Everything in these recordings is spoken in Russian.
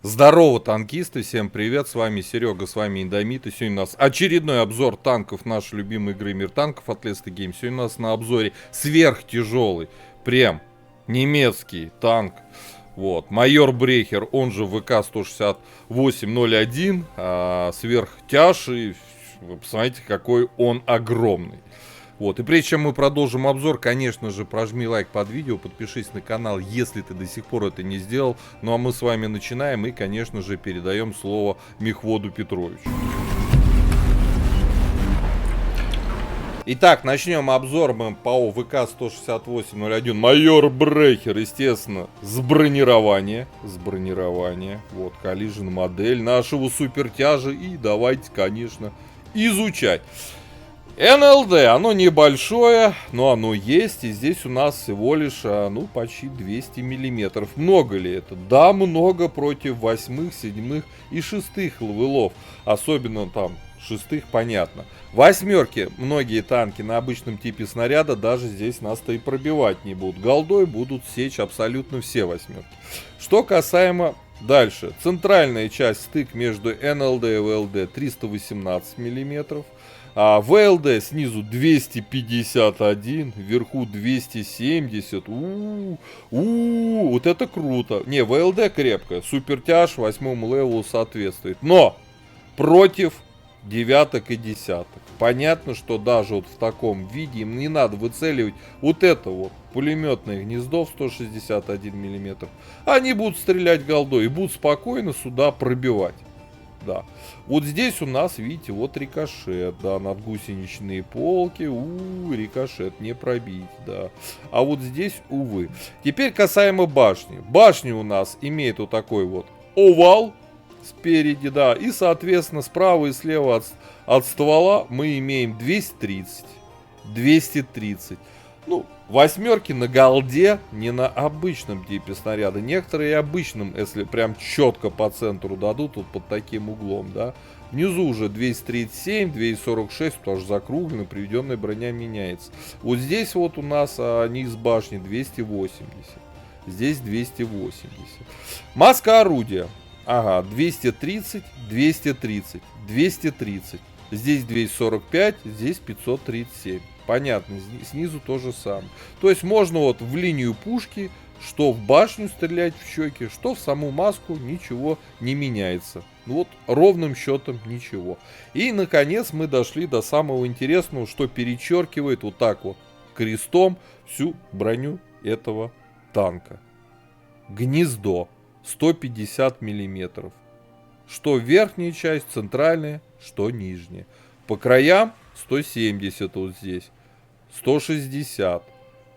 Здорово, танкисты, всем привет, с вами Серега, с вами Индомит, и сегодня у нас очередной обзор танков нашей любимой игры Мир танков от Let's Game. Сегодня у нас на обзоре сверхтяжелый, прям немецкий танк, вот, майор Брехер, он же ВК-168-01, сверхтяж, и вы посмотрите, какой он огромный. Вот, и прежде чем мы продолжим обзор, конечно же, прожми лайк под видео, подпишись на канал, если ты до сих пор это не сделал. Ну а мы с вами начинаем и, конечно же, передаем слово Мехводу Петровичу. Итак, начнем обзор мы по ВК-168-01. Майор Брехер, естественно, с бронирования. Вот, коллижен модель нашего супертяжа. И давайте, конечно, изучать. НЛД, оно небольшое, но оно есть, и здесь у нас всего лишь, почти 200 миллиметров. Много ли это? Да, много против 8, 7 и 6 левелов, особенно там 6, понятно. Восьмерки, многие танки на обычном типе снаряда даже здесь нас-то и пробивать не будут. Голдой будут сечь абсолютно все восьмерки. Что касаемо дальше, центральная часть, стык между НЛД и ВЛД 318 миллиметров. ВЛД снизу 251, вверху 270. Вот это круто. Не, ВЛД крепкая. Супертяж 8 левелу соответствует. Но против девяток и десяток. Понятно, что даже вот в таком виде им не надо выцеливать вот это вот пулеметное гнездо в 161 мм. Они будут стрелять голдой и будут спокойно сюда пробивать. Да. Вот здесь у нас, видите, вот рикошет, да, над гусеничные полки, рикошет, не пробить, да. А вот здесь, увы. Теперь касаемо башни. Башня у нас имеет вот такой вот овал спереди, да, и, соответственно, справа и слева от ствола мы имеем 230, 230. Ну, восьмерки на голде, не на обычном типе снаряда. Некоторые и обычным, если прям четко по центру дадут, вот под таким углом, да. Внизу уже 237, 246, потому что закругленно приведенная броня меняется. Вот здесь вот у нас низ башни 280. Здесь 280. Маска орудия. Ага, 230, 230, 230. Здесь 245, здесь 537. Понятно, снизу то же самое. То есть можно вот в линию пушки, что в башню стрелять в щеки, что в саму маску, ничего не меняется. Вот ровным счетом ничего. И наконец мы дошли до самого интересного, что перечеркивает вот так вот крестом всю броню этого танка. Гнездо 150 миллиметров. Что верхняя часть, центральная, что нижняя. По краям 170 вот здесь. 160.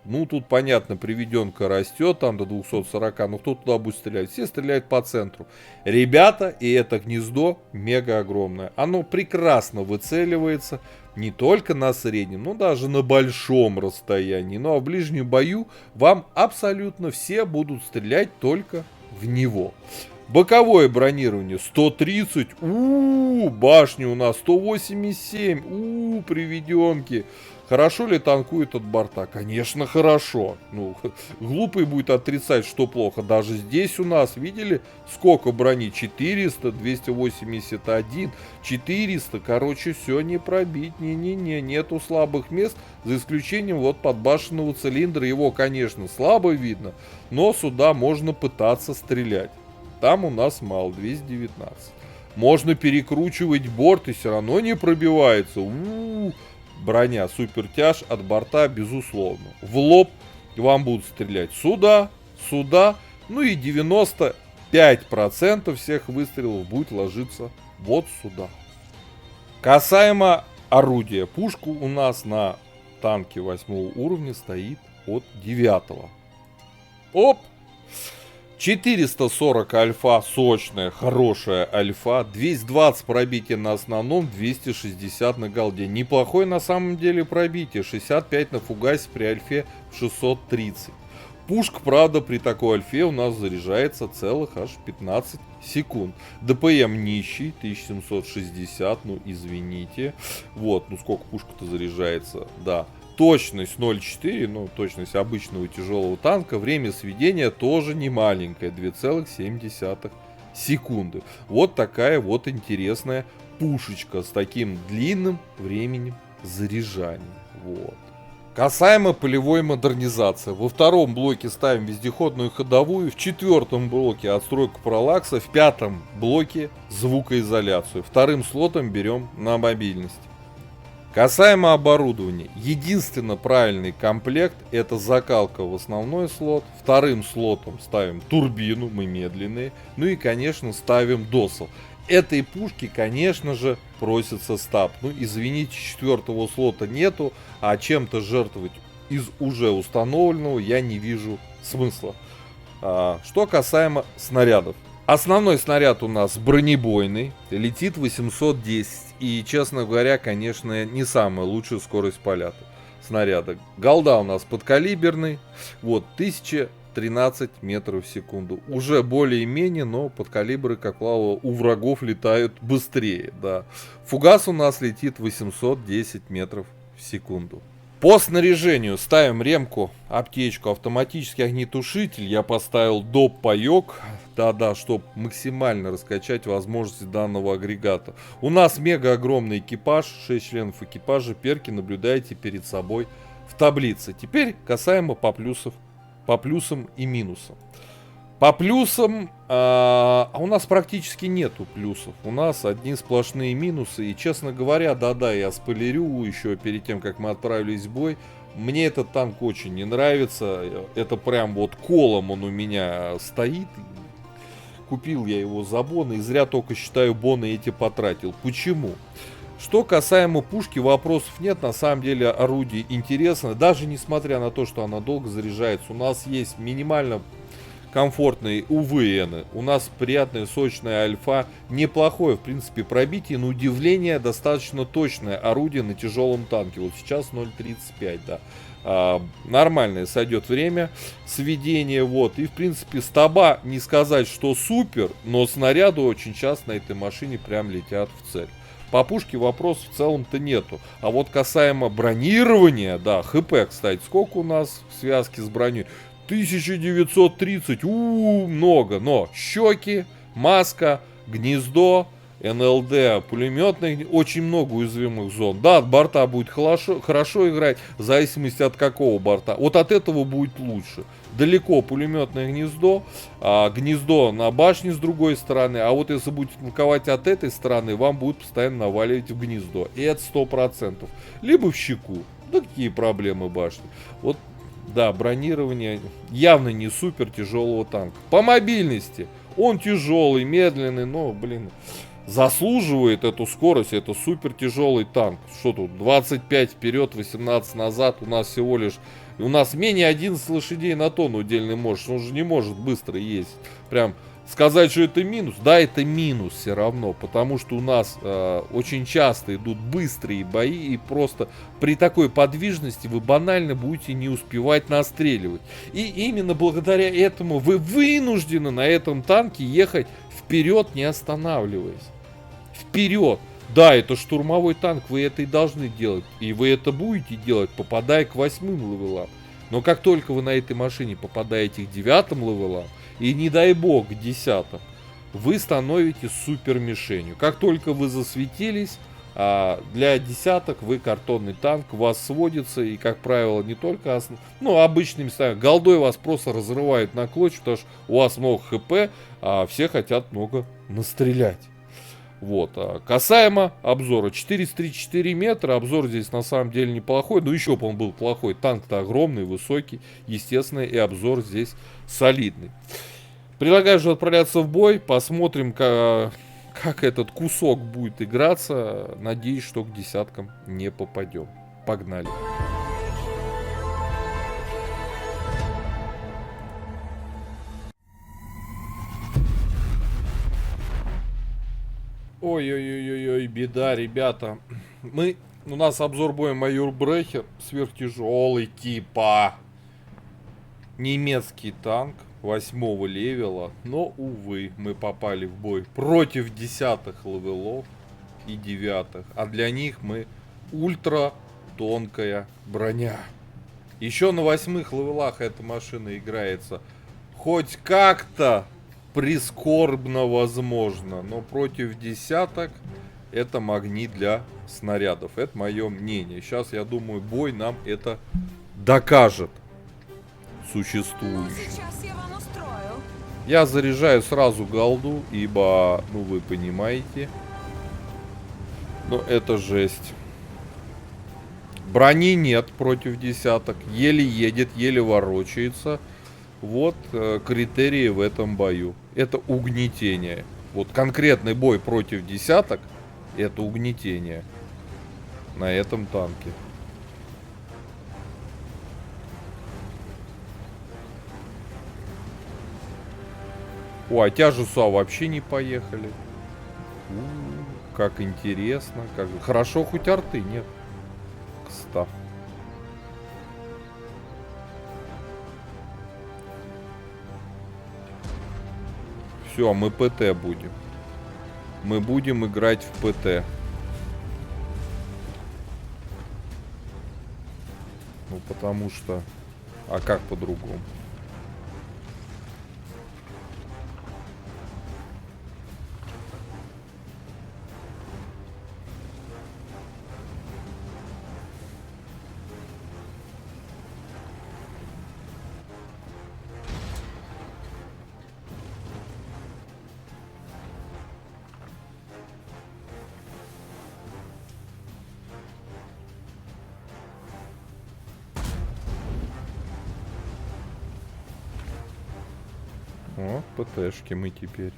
Ну, тут, понятно, приведенка растет, там до 240, но кто туда будет стрелять? Все стреляют по центру. Ребята, и это гнездо мега огромное. Оно прекрасно выцеливается не только на среднем, но даже на большом расстоянии. Ну, а в ближнем бою вам абсолютно все будут стрелять только в него. Боковое бронирование 130, башня у нас 187, приведенки. Хорошо ли танкует от борта? Конечно, хорошо. Ну, глупый будет отрицать, что плохо. Даже здесь у нас, видели, сколько брони? 400, 281, 400. Короче, все не пробить. Не-не-не, нету слабых мест. За исключением вот подбашенного цилиндра. Его, конечно, слабо видно, но сюда можно пытаться стрелять. Там у нас мало, 219. Можно перекручивать борт и все равно не пробивается. Броня супертяж от борта, безусловно. В лоб вам будут стрелять сюда, сюда. Ну и 95% всех выстрелов будет ложиться вот сюда. Касаемо орудия. Пушка у нас на танке 8 уровня стоит от 9. Оп! 440 альфа, сочная, хорошая альфа, 220 пробития на основном, 260 на голде. Неплохое на самом деле пробитие, 65 на фугасе при альфе в 630. Пушка, правда, при такой альфе у нас заряжается целых аж 15 секунд. ДПМ нищий, 1760, ну извините. Вот, ну сколько пушка-то заряжается, да. Точность 0,4, ну точность обычного тяжелого танка. Время сведения тоже не маленькое, 2,7 секунды. Вот такая вот интересная пушечка с таким длинным временем заряжания. Вот. Касаемо полевой модернизации. Во втором блоке ставим вездеходную ходовую, в четвертом блоке отстройку параллакса, в пятом блоке звукоизоляцию. Вторым слотом берем на мобильность. Касаемо оборудования. Единственно правильный комплект — это закалка в основной слот. Вторым слотом ставим турбину, мы медленные. Ну и, конечно, ставим досел. Этой пушки, конечно же, просится стаб. Ну, извините, четвертого слота нету, а чем-то жертвовать из уже установленного я не вижу смысла. Что касаемо снарядов. Основной снаряд у нас бронебойный, летит 810. И, честно говоря, конечно, не самая лучшая скорость полета снаряда. Голда у нас подкалиберный, вот, 1013 метров в секунду. Уже более-менее, но подкалибры, как правило, у врагов летают быстрее, да. Фугас у нас летит 810 метров в секунду. По снаряжению ставим ремку, аптечку, автоматический огнетушитель. Я поставил доп. Паёк, да-да, чтобы максимально раскачать возможности данного агрегата. У нас мега огромный экипаж, 6 членов экипажа, перки наблюдаете перед собой в таблице. Теперь касаемо по плюсам и минусам. По плюсам, у нас практически нету плюсов. У нас одни сплошные минусы. И, честно говоря, да-да, я спойлерю еще перед тем, как мы отправились в бой. Мне этот танк очень не нравится. Это прям вот колом он у меня стоит. Купил я его за боны. И зря только, считаю, боны эти потратил. Почему? Что касаемо пушки, вопросов нет. На самом деле орудие интересно. Даже несмотря на то, что она долго заряжается. У нас есть минимально комфортные УВН. У нас приятная сочная альфа. Неплохое, в принципе, пробитие. На удивление, достаточно точное орудие на тяжелом танке. Вот сейчас 0.35, да. Нормальное сойдет время сведения. Вот. И, в принципе, стаба не сказать, что супер, но снаряды очень часто на этой машине прям летят в цель. По пушке вопросов в целом-то нету. А вот касаемо бронирования, да, ХП, кстати, сколько у нас в связке с броней? 1930, много, но щеки, маска, гнездо, НЛД, пулеметных, очень много уязвимых зон. Да, от борта будет хорошо играть, в зависимости от какого борта. Вот от этого будет лучше. Далеко пулеметное гнездо, гнездо на башне с другой стороны, а вот если будете танковать от этой стороны, вам будет постоянно наваливать в гнездо. И это 100%. Либо в щеку. Да какие проблемы башни. Вот. Да, бронирование явно не супер тяжелого танка. По мобильности он тяжелый, медленный, но, блин, заслуживает эту скорость. Это супер тяжелый танк. Что тут, 25 вперед, 18 назад. У нас всего лишь, у нас менее 11 лошадей на тонну удельной мощности. Он же не может быстро ездить. Прям сказать, что это минус, да, это минус все равно, потому что у нас очень часто идут быстрые бои, и просто при такой подвижности вы банально будете не успевать настреливать. И именно благодаря этому вы вынуждены на этом танке ехать вперед, не останавливаясь. Вперед! Да, это штурмовой танк, вы это и должны делать, и вы это будете делать, попадая к 8-м левелам. Но как только вы на этой машине попадаете к 9-м левелам, и не дай бог к 10-м, вы становитесь супер мишенью. Как только вы засветились, для десяток вы картонный танк, вас сводится, и, как правило, не только обычными станками, голдой вас просто разрывают на клочья, потому что у вас много хп, а все хотят много настрелять. Вот. Касаемо обзора, 434 метра, обзор здесь на самом деле неплохой, но еще бы он был плохой, танк-то огромный, высокий, естественно, и обзор здесь солидный. Предлагаю же отправляться в бой, посмотрим, как этот кусок будет играться, надеюсь, что к десяткам не попадем. Погнали. Ой-ой-ой-ой, беда, ребята. У нас обзор боя майор Брехер, сверхтяжелый типа. Немецкий танк 8-го левела, но, увы, мы попали в бой против 10-х левелов и 9-х. А для них мы ультра тонкая броня. Еще на 8-х левелах эта машина играется хоть как-то прискорбно возможно, но против десяток это магнит для снарядов. Это мое мнение. Сейчас, я думаю, бой нам это докажет. Существующий. Сейчас я вам устрою. Я заряжаю сразу голду, ибо, ну вы понимаете, но это жесть. Брони нет против десяток. Еле едет, еле ворочается. Вот критерии в этом бою. Это угнетение. Вот конкретный бой против десяток — это угнетение на этом танке. О, а тяжуса вообще не поехали. Как интересно. Как... Хорошо, хоть арты нет. Кстати. Все, мы ПТ будем. Мы будем играть в ПТ. Ну, потому что... А как по-другому? О, ПТшки мы теперь.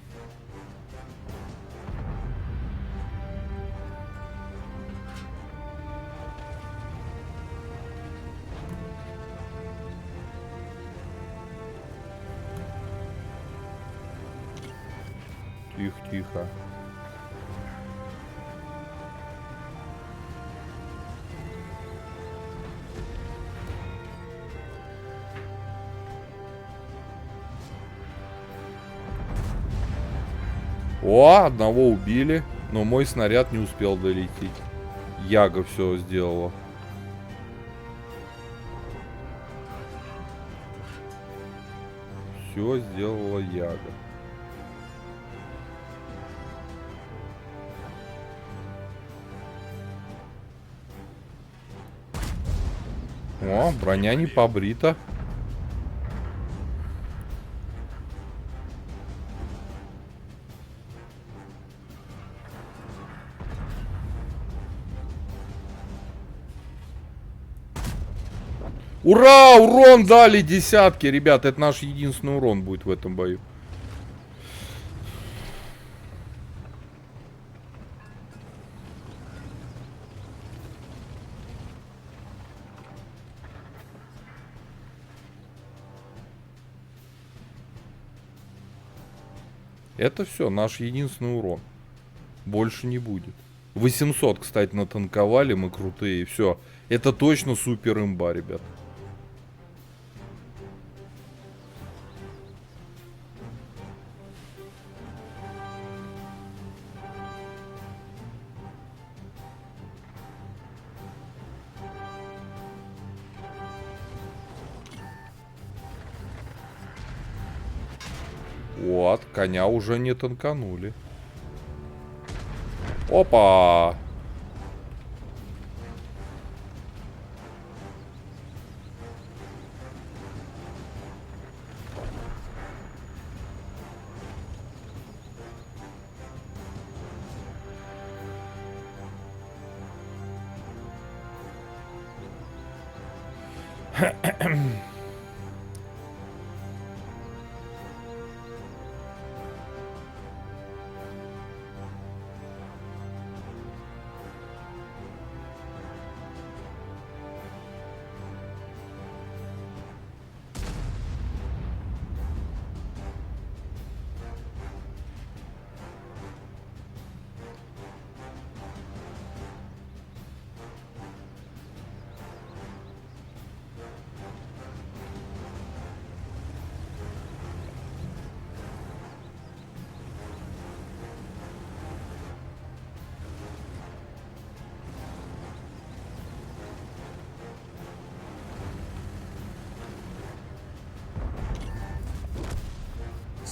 Тихо, тихо. О, одного убили, но мой снаряд не успел долететь. Яга все сделала. Все сделала Яга. О, броня не побрита. Ура! Урон дали десятки, ребят. Это наш единственный урон будет в этом бою. Это все, наш единственный урон. Больше не будет. 800, кстати, натанковали, мы крутые. Все. Это точно супер имба, ребят. Вот, коня уже не танканули. Опа!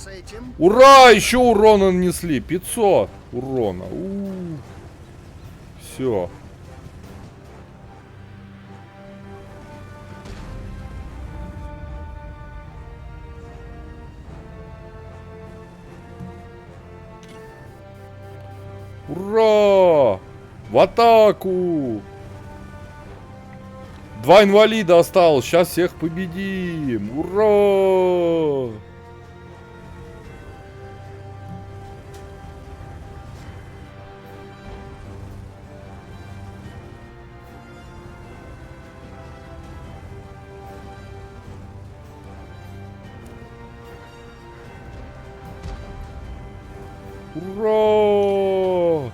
этим. Ура! Еще урона нанесли. 500 урона. Все. Ура! В атаку! 2 инвалида осталось. Сейчас всех победим. Ура! Ура!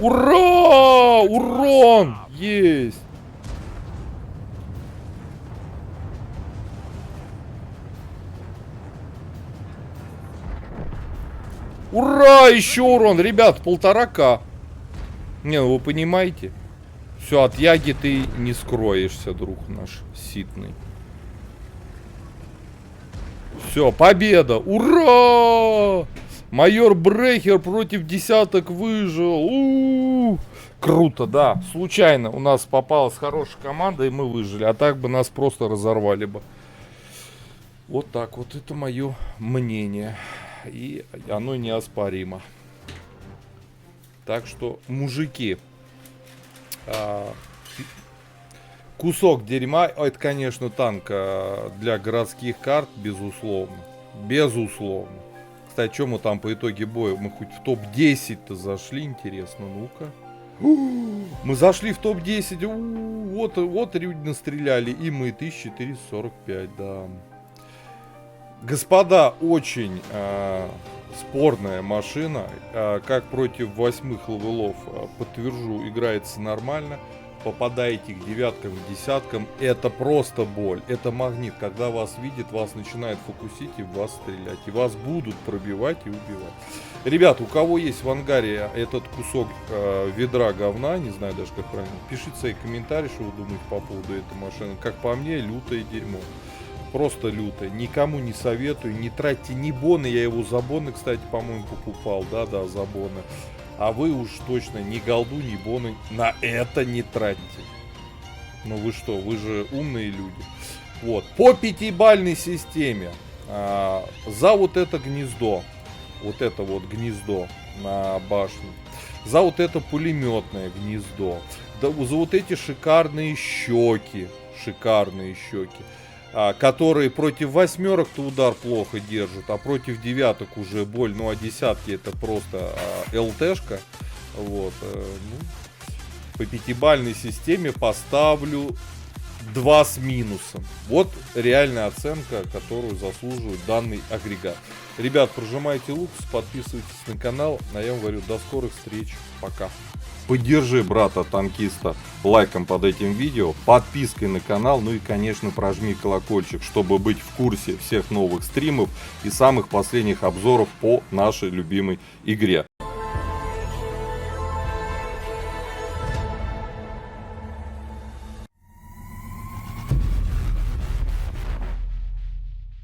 Ура! Урон! Есть! Ура! Еще урон! Ребят, 1,5К. Не, ну вы понимаете? Все, от Яги ты не скроешься, друг наш ситный. Все, победа! Ура! Майор Брехер против десяток выжил. Круто, да. Случайно у нас попалась хорошая команда, и мы выжили. А так бы нас просто разорвали бы. Вот так вот. Это мое мнение. И оно неоспоримо. Так что, мужики, кусок дерьма. Это, конечно, танк для городских карт, безусловно. Безусловно. Кстати, что мы там по итоге боя? Мы хоть в топ-10-то зашли, интересно, ну-ка. Мы зашли в топ-10. Вот люди настреляли. И мы 1445, да. Господа, очень спорная машина. Как против 8-х левелов, подтвержу, играется нормально. Попадаете к девяткам, к десяткам, это просто боль, это магнит. Когда вас видит, вас начинает фокусить и в вас стрелять. И вас будут пробивать и убивать. Ребят, у кого есть в ангаре этот кусок ведра говна, не знаю даже как правильно, пишите свои комментарии, что вы думаете по поводу этой машины. Как по мне, лютое дерьмо. Просто лютое. Никому не советую, не тратьте ни боны. Я его за боны, кстати, по-моему, покупал. Да-да, за боны. А вы уж точно ни голду, ни боны на это не тратьте. Ну вы что, вы же умные люди. Вот, по 5-бальной системе за вот это гнездо, вот это вот гнездо на башне, за вот это пулеметное гнездо, да, за вот эти шикарные щеки, которые против 8-ок-то удар плохо держат, а против 9-ок уже боль, ну а 10-ки это просто ЛТшка. Вот, по 5-бальной системе поставлю 2 с минусом. Вот реальная оценка, которую заслуживает данный агрегат. Ребят, прожимайте лук, подписывайтесь на канал, а я вам говорю, до скорых встреч, пока. Поддержи брата-танкиста лайком под этим видео, подпиской на канал, ну и, конечно, прожми колокольчик, чтобы быть в курсе всех новых стримов и самых последних обзоров по нашей любимой игре.